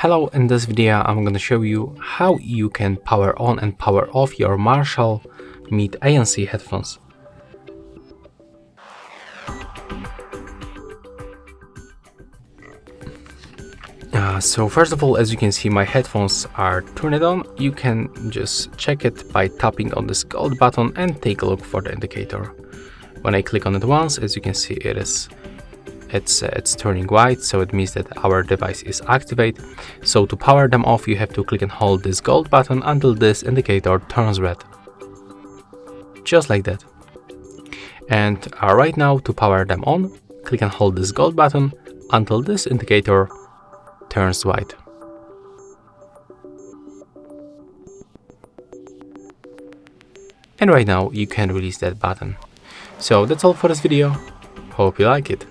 Hello, in this video I'm gonna show you how you can power on and power off your Marshall MID ANC headphones. So first of all, as you can see, my headphones are turned on. You can just check it by tapping on this gold button and take a look for the indicator. When I click on it once, as you can see, it's turning white, so it means that our device is activated. So to power them off, you have to click and hold this gold button until this indicator turns red, just like that. And right now, to power them on, click and hold this gold button until this indicator turns white. And right now you can release that button. So that's all for this video. Hope you like it.